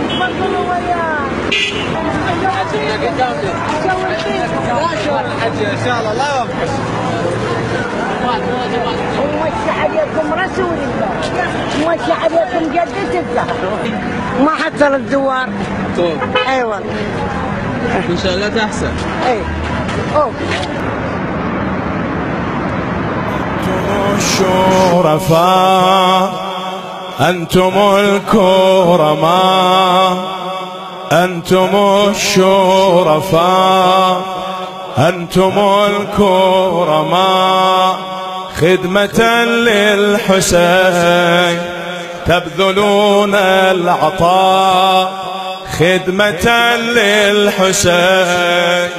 تفضلوا وياه. ان شاء الله الله يوفقك. ومشي عليكم رسول الله، ومشي عليكم جدة الزهر. ما حصل الزوار. طيب. اي والله. ان شاء الله تحسن. اي. اوه. الشرفاء أنتم الكرماء، أنتم الشرفاء أنتم الكرماء، خدمة للحسين تبذلون العطاء، خدمة للحسين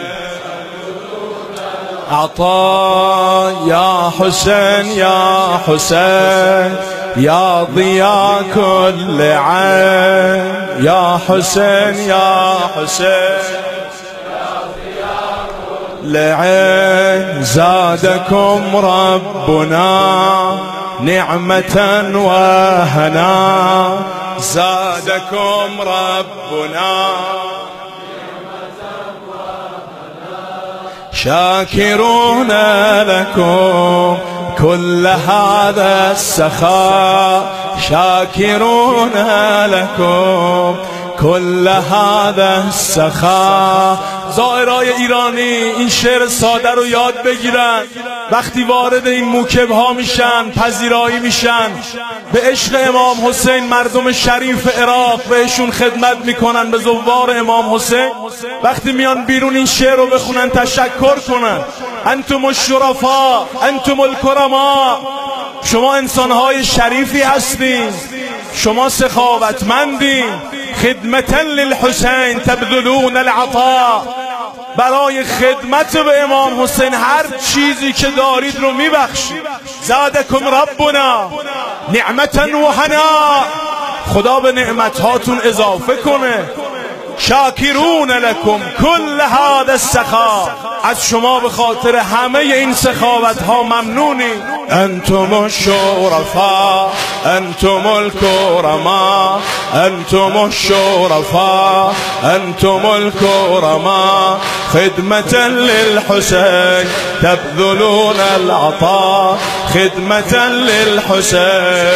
عطاء. يا حسين يا حسين يا ضياء كل عين، يا حسين يا حسين يا ضياء كل عين. زادكم ربنا نعمة وهنا، زادكم ربنا شاكرون لكم كل هذا السخاء، شاكرون لكم كل هذا السخاء. زائرای ایرانی این شعر ساده رو یاد بگیرن، وقتی وارد این موکب ها میشن پذیرایی میشن به عشق امام حسین. مردم شریف عراق بهشون خدمت میکنن، به زوار امام حسین. وقتی میان بیرون این شعر رو بخونن تشکر کنن. انتم الشرفاء انتم الکرما، شما انسانهای شریفی هستین، شما سخاوتمندین. خدمتا للحسین تبذلون العطاء، برای خدمت به امام حسین هر چیزی که دارید رو میبخشید. زادکم ربنا نعمتا و هنا، خدا به نعمتهاتون اضافه کنه. شاکرون لکم کل هذا السخا، از شما به خاطر همه این سخاوت ها ممنونی. انتم الشرفاء انتم الکرما، انتم الشرفاء انتم الکرما، خدمة للحسین تبذلون العطاء، خدمة للحسین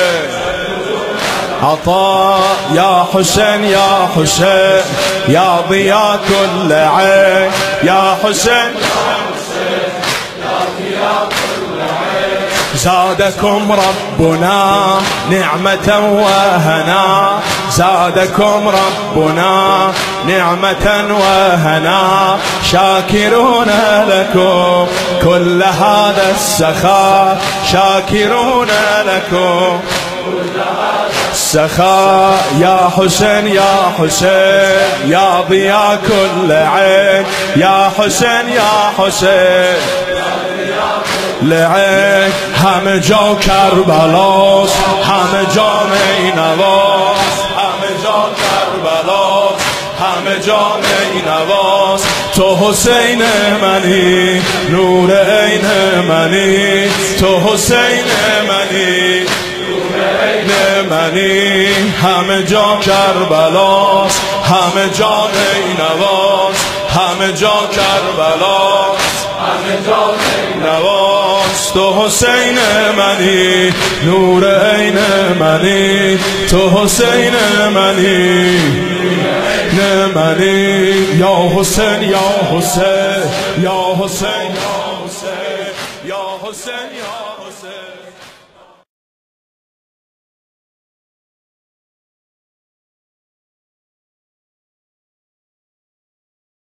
عطاء. يا حسين يا حسين يا ضياء كل عين، يا حسين يا ضياء كل عين. زادكم ربنا نعمة وهنا، زادكم ربنا نعمة وهنا، شاكرون لكم كل هذا السخاء، شاكرون لكم السخاء. يا حسين يا حسين يا ضياء كل عين، يا حسين يا حسين لعين. همه جا کربلاست، همه جا نینواست، همه جا کربلاست، همه جا نینواست. تو حسین منی نور عین منی، تو حسین منی منی. همه جا کربلاست، همه جا نینواست، همه جا کربلاست، همه جا نینواست. تو حسین منی نور عین منی، تو حسین منی منی. یا حسین یا حسین یا حسین یا حسین یا حسین یا حسین.